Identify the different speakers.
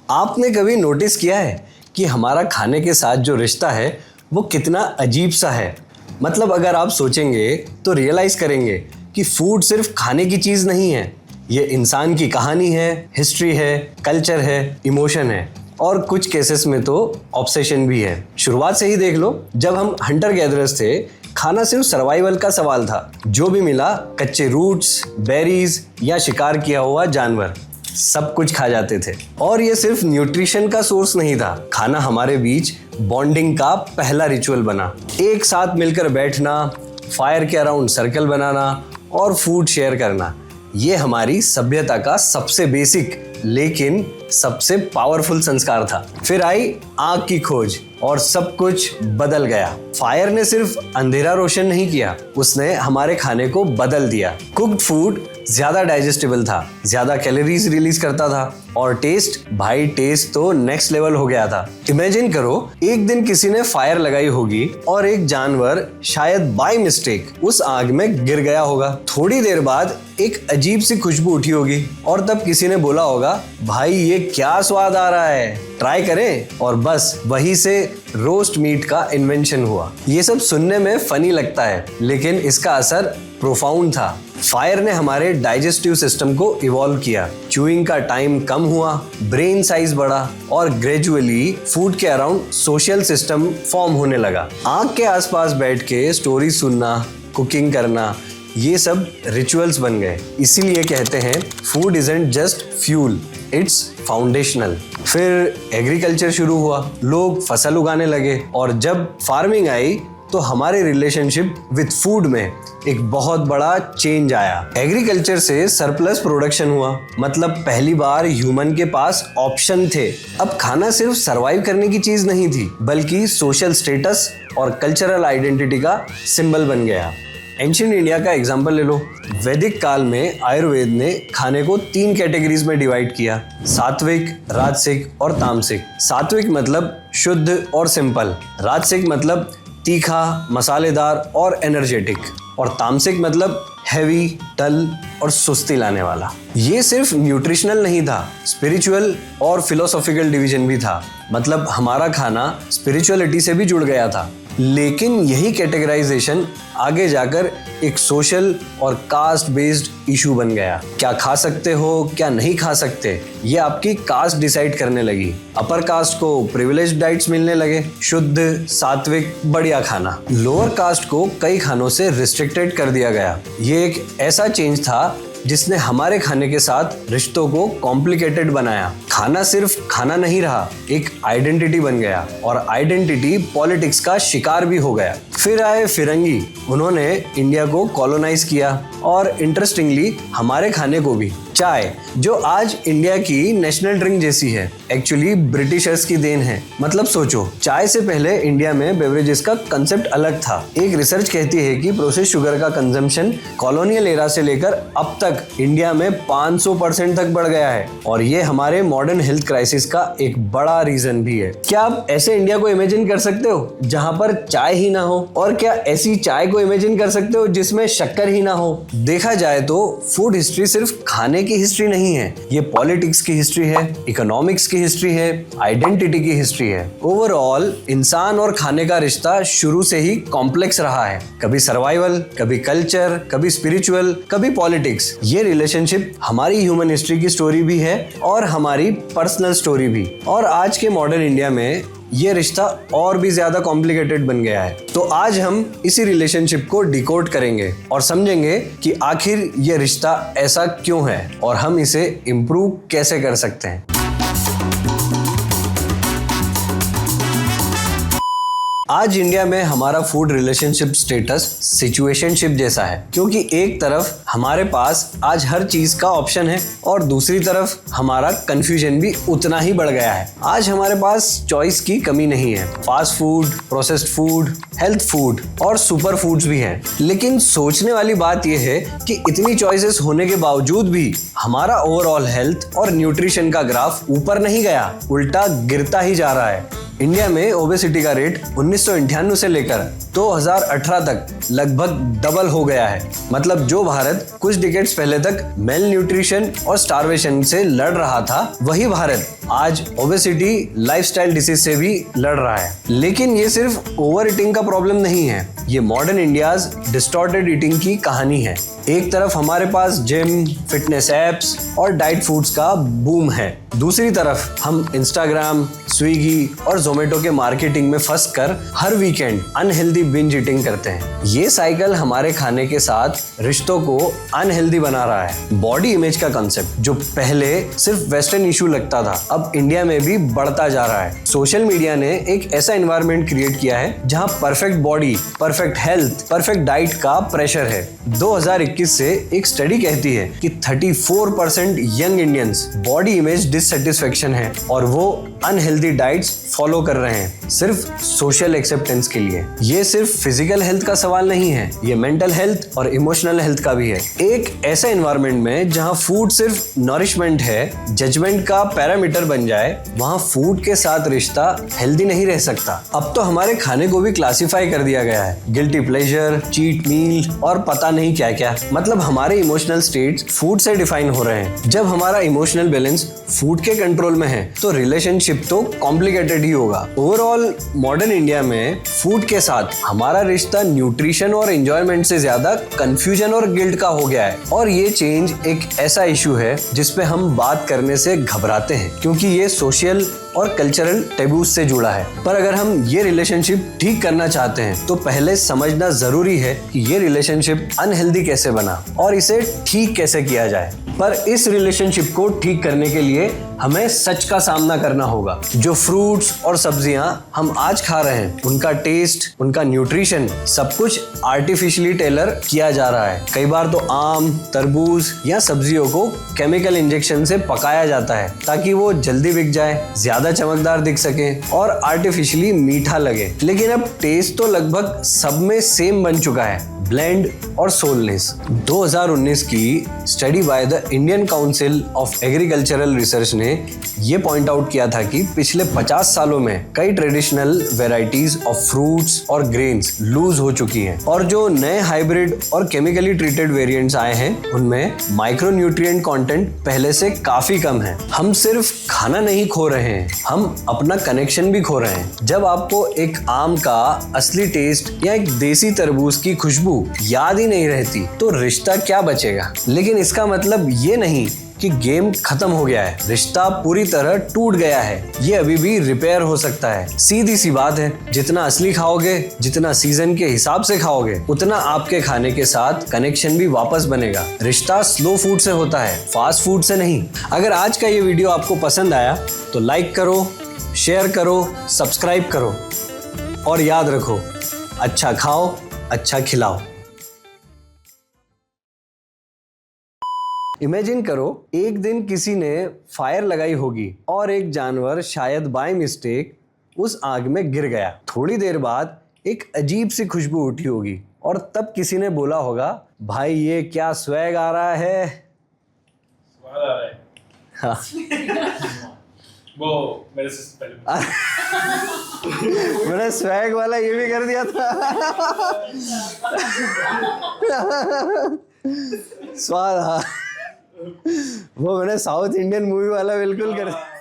Speaker 1: आपने कभी नोटिस किया है कि हमारा खाने के साथ जो रिश्ता है वो कितना अजीब सा है? मतलब अगर आप सोचेंगे तो रियलाइज करेंगे कि फूड सिर्फ खाने की चीज़ नहीं है, ये इंसान की कहानी है, हिस्ट्री है, कल्चर है, इमोशन है और कुछ केसेस में तो ऑब्सेशन भी है। शुरुआत से ही देख लो, जब हम हंटर गैदरर्स थे, खाना सिर्फ सर्वाइवल का सवाल था। जो भी मिला, कच्चे रूट्स, बेरीज या शिकार किया हुआ जानवर, सब कुछ खा जाते थे। और ये सिर्फ न्यूट्रिशन का सोर्स नहीं था, खाना हमारे बीच बॉन्डिंग का पहला रिचुअल बना। एक साथ मिलकर बैठना, फायर के अराउंड सर्कल बनाना और फूड शेयर करना, ये हमारी सभ्यता का सबसे बेसिक लेकिन सबसे पावरफुल संस्कार था। फिर आई आग की खोज और सब कुछ बदल गया। फायर ने सिर्फ अंधेरा रोशन नहीं किया, उसने हमारे खाने को बदल दिया। कुक्ड फूड ज्यादा डाइजेस्टेबल था, ज्यादा कैलोरीज रिलीज करता था और टेस्ट तो नेक्स्ट लेवल हो गया था। इमेजिन करो, एक दिन किसी ने फायर लगाई होगी और एक जानवर शायद बाय मिस्टेक उस आग में गिर गया होगा। थोड़ी देर बाद एक अजीब सी खुशबू उठी होगी और तब किसी ने बोला होगा, भाई ये क्या स्वाद आ रहा है, ट्राई करें। और बस वहीं से रोस्ट मीट का इन्वेंशन हुआ। ये सब सुनने में फनी लगता है, लेकिन इसका असर प्रोफाउंड था। फायर ने हमारे डाइजेस्टिव सिस्टम को इवॉल्व किया, च्यूइंग का टाइम कम हुआ, ब्रेन साइज बढ़ा और ग्रेजुअली फूड के अराउंड सोशल सिस्टम फॉर्म होने लगा। आग के आसपास बैठ के स्टोरी सुनना, कुकिंग करना, ये सब रिचुअल्स बन गए। इसीलिए कहते हैं food isn't just fuel, it's foundational. फिर एग्रीकल्चर शुरू हुआ, लोग फसल उगाने लगे और जब फार्मिंग आई तो हमारे रिलेशनशिप विद फूड में एक बहुत बड़ा चेंज आया। एग्रीकल्चर से सरप्लस प्रोडक्शन हुआ, मतलब पहली बार ह्यूमन के पास ऑप्शन थे। अब खाना सिर्फ सरवाइव करने की चीज नहीं थी, बल्कि सोशल स्टेटस और कल्चरल आइडेंटिटी का सिंबल बन गया। एंशिएंट इंडिया का एग्जाम्पल ले लो। वैदिक काल में आयुर्वेद ने खाने को 3 कैटेगरीज में डिवाइड किया, सात्विक, राजसिक और तामसिक। सात्विक मतलब शुद्ध और सिंपल, राजसिक मतलब तीखा, मसालेदार और एनर्जेटिक, और तामसिक मतलब हैवी, डल और सुस्ती लाने वाला। ये सिर्फ न्यूट्रिशनल नहीं था, स्पिरिचुअल और फिलोसॉफिकल डिवीजन भी था। मतलब हमारा खाना स्पिरिचुअलिटी से भी जुड़ गया था। लेकिन यही कैटेगराइजेशन आगे जाकर एक सोशल और कास्ट बेस्ड इशू बन गया। क्या खा सकते हो, क्या नहीं खा सकते, ये आपकी कास्ट डिसाइड करने लगी। अपर कास्ट को प्रिविलेज्ड डाइट्स मिलने लगे, शुद्ध, सात्विक, बढ़िया खाना। लोअर कास्ट को कई खानों से रिस्ट्रिक्टेड कर दिया गया। ये एक ऐसा चेंज था जिसने हमारे खाने के साथ रिश्तों को कॉम्प्लिकेटेड बनाया। खाना सिर्फ खाना नहीं रहा, एक आइडेंटिटी बन गया और आइडेंटिटी पॉलिटिक्स का शिकार भी हो गया। फिर आए फिरंगी, उन्होंने इंडिया को कॉलोनाइज किया और इंटरेस्टिंगली हमारे खाने को भी। चाय, जो आज इंडिया की नेशनल ड्रिंक जैसी है, एक्चुअली ब्रिटिशर्स की देन है। मतलब सोचो, चाय से पहले इंडिया में बेवरेजेस का कंसेप्ट अलग था। एक रिसर्च कहती है कि प्रोसेस शुगर का कंजम्पशन कॉलोनियल एरा से लेकर अब तक इंडिया में 500% तक बढ़ गया है और ये हमारे मॉडर्न हेल्थ क्राइसिस का एक बड़ा रीजन भी है। क्या आप ऐसे इंडिया को इमेजिन कर सकते हो जहां पर चाय ही ना हो? और क्या ऐसी चाय को इमेजिन कर सकते हो जिसमें शक्कर ही ना हो? देखा जाए तो फूड हिस्ट्री सिर्फ खाने की हिस्ट्री नहीं है, ये पॉलिटिक्स की हिस्ट्री है, इकोनॉमिक्स की हिस्ट्री है, आइडेंटिटी की हिस्ट्री है। ओवरऑल इंसान और खाने का रिश्ता शुरू से ही कॉम्प्लेक्स रहा है, कभी सर्वाइवल, कभी कल्चर, कभी स्पिरिचुअल, कभी पॉलिटिक्स। ये रिलेशनशिप हमारी ह्यूमन हिस्ट्री की स्टोरी भी है और हमारी पर्सनल स्टोरी भी। और आज के मॉडर्न इंडिया में ये रिश्ता और भी ज्यादा कॉम्प्लिकेटेड बन गया है। तो आज हम इसी रिलेशनशिप को डिकोड करेंगे और समझेंगे कि आखिर ये रिश्ता ऐसा क्यों है और हम इसे इम्प्रूव कैसे कर सकते हैं। आज इंडिया में हमारा फूड रिलेशनशिप स्टेटस सिचुएशनशिप जैसा है, क्योंकि एक तरफ हमारे पास आज हर चीज का ऑप्शन है और दूसरी तरफ हमारा कंफ्यूजन भी उतना ही बढ़ गया है। आज हमारे पास चॉइस की कमी नहीं है, fast food, processed food, health food और सुपर फूड्स भी हैं। लेकिन सोचने वाली बात यह है कि इतनी चॉइसेस होने के बावजूद भी हमारा ओवरऑल हेल्थ और न्यूट्रिशन का ग्राफ ऊपर नहीं गया, उल्टा गिरता ही जा रहा है। इंडिया में ओबेसिटी का रेट 1998 से लेकर 2018 तक लगभग डबल हो गया है। मतलब जो भारत कुछ डिकेड्स पहले तक मेल न्यूट्रिशन और स्टारवेशन से लड़ रहा था, वही भारत आज ओबेसिटी लाइफस्टाइल डिसीज से भी लड़ रहा है। लेकिन ये सिर्फ ओवर ईटिंग का प्रॉब्लम नहीं है, ये मॉडर्न इंडियाज डिस्टॉर्टेड ईटिंग की कहानी है। एक तरफ हमारे पास जिम, फिटनेस एप्स और डाइट फूड्स का बूम है, दूसरी तरफ हम इंस्टाग्राम, स्विगी और जोमेटो के मार्केटिंग में फंस कर हर वीकेंड अनहेल्दी बिंज ईटिंग करते हैं। ये साइकिल हमारे खाने के साथ रिश्तों को अनहेल्दी बना रहा है। बॉडी इमेज का कंसेप्ट जो पहले सिर्फ वेस्टर्न इशू लगता था, अब इंडिया में भी बढ़ता जा रहा है। सोशल मीडिया ने एक ऐसा एनवायरनमेंट क्रिएट किया है जहां perfect body, perfect health, perfect diet का प्रेशर है। 2021 से एक स्टडी कहती है कि 34% young Indians body image dissatisfaction है और वो अनहेल्दी डाइट्स फॉलो कर रहे हैं सिर्फ सोशल एक्सेप्टेंस के लिए। ये सिर्फ फिजिकल हेल्थ का सवाल नहीं है, ये मेंटल हेल्थ और इमोशनल हेल्थ का भी है। एक ऐसे एनवायरनमेंट में जहां फूड सिर्फ नरिशमेंट है, जजमेंट का पैरामीटर बन जाए, वहां फूड के साथ रिश्ता हेल्दी नहीं रह सकता। अब तो हमारे खाने को भी क्लासिफाई कर दिया गया है, गिल्टी प्लेजर, चीट मील और पता नहीं क्या क्या। मतलब हमारे इमोशनल स्टेट्स फूड से डिफाइन हो रहे हैं। जब हमारा इमोशनल बैलेंस फूड के कंट्रोल में है तो रिलेशनशिप तो कॉम्प्लिकेटेड ही होगा। ओवरऑल मॉडर्न इंडिया में फूड के साथ हमारा रिश्ता न्यूट्रिशन और एंजॉयमेंट से ज्यादा कंफ्यूजन और गिल्ट का हो गया है। और ये चेंज एक ऐसा इशू है जिसपे हम बात करने से घबराते हैं क्योंकि ये सोशल और कल्चरल टेबूज से जुड़ा है। पर अगर हम ये रिलेशनशिप ठीक करना चाहते हैं तो पहले समझना जरूरी है कि ये रिलेशनशिप अनहेल्दी कैसे बना और इसे ठीक कैसे किया जाए। पर इस रिलेशनशिप को ठीक करने के लिए हमें सच का सामना करना होगा। जो फ्रूट्स और सब्जियां हम आज खा रहे हैं, उनका टेस्ट, उनका न्यूट्रिशन सब कुछ आर्टिफिशियली टेलर किया जा रहा है। कई बार तो आम, तरबूज या सब्जियों को केमिकल इंजेक्शन से पकाया जाता है ताकि वो जल्दी बिक जाए, ज्यादा चमकदार दिख सके और आर्टिफिशियली मीठा लगे। लेकिन अब टेस्ट तो लगभग सब में सेम बन चुका है, ब्लेंड और सोलनेस। 2019 की study by the Indian council of agricultural research ने ये पॉइंट आउट किया था कि पिछले 50 सालों में कई ट्रेडिशनल वेराइटीज ऑफ फ्रूट्स और ग्रेन्स लूज हो चुकी हैं और जो नए हाइब्रिड और केमिकली ट्रीटेड वेरिएंट्स आए हैं उनमें माइक्रो न्यूट्रिएंट कंटेंट पहले से काफी कम है। हम सिर्फ खाना नहीं खो रहे हैं, हम अपना कनेक्शन भी खो रहे हैं। जब आपको एक आम का असली टेस्ट या एक देसी तरबूज की खुशबू याद ही नहीं रहती तो रिश्ता क्या बचेगा। लेकिन इसका मतलब ये नहीं कि गेम खत्म हो गया है, रिश्ता पूरी तरह टूट गया है। ये अभी भी रिपेयर हो सकता है। सीधी सी बात है, जितना असली खाओगे, जितना सीजन के हिसाब से खाओगे, उतना आपके खाने के साथ कनेक्शन भी वापस बनेगा। रिश्ता स्लो फूड से होता है, फास्ट फूड से नहीं। अगर आज का ये वीडियो आपको पसंद आया तो लाइक करो, शेयर करो, सब्सक्राइब करो और याद रखो, अच्छा खाओ, अच्छा खिलाओ। इमेजिन करो एक दिन किसी ने फायर लगाई होगी और एक जानवर शायद बाय मिस्टेक उस आग में गिर गया। थोड़ी देर बाद एक अजीब सी खुशबू उठी होगी और तब किसी ने बोला होगा, भाई ये क्या स्वैग आ रहा है।
Speaker 2: स्वाद आ रहा है।
Speaker 1: हाँ।
Speaker 2: वो मेरे से पहले
Speaker 1: मैंने स्वैग वाला ये भी कर दिया था। स्वाद, हाँ वो मैंने साउथ इंडियन मूवी वाला बिल्कुल कर दिया।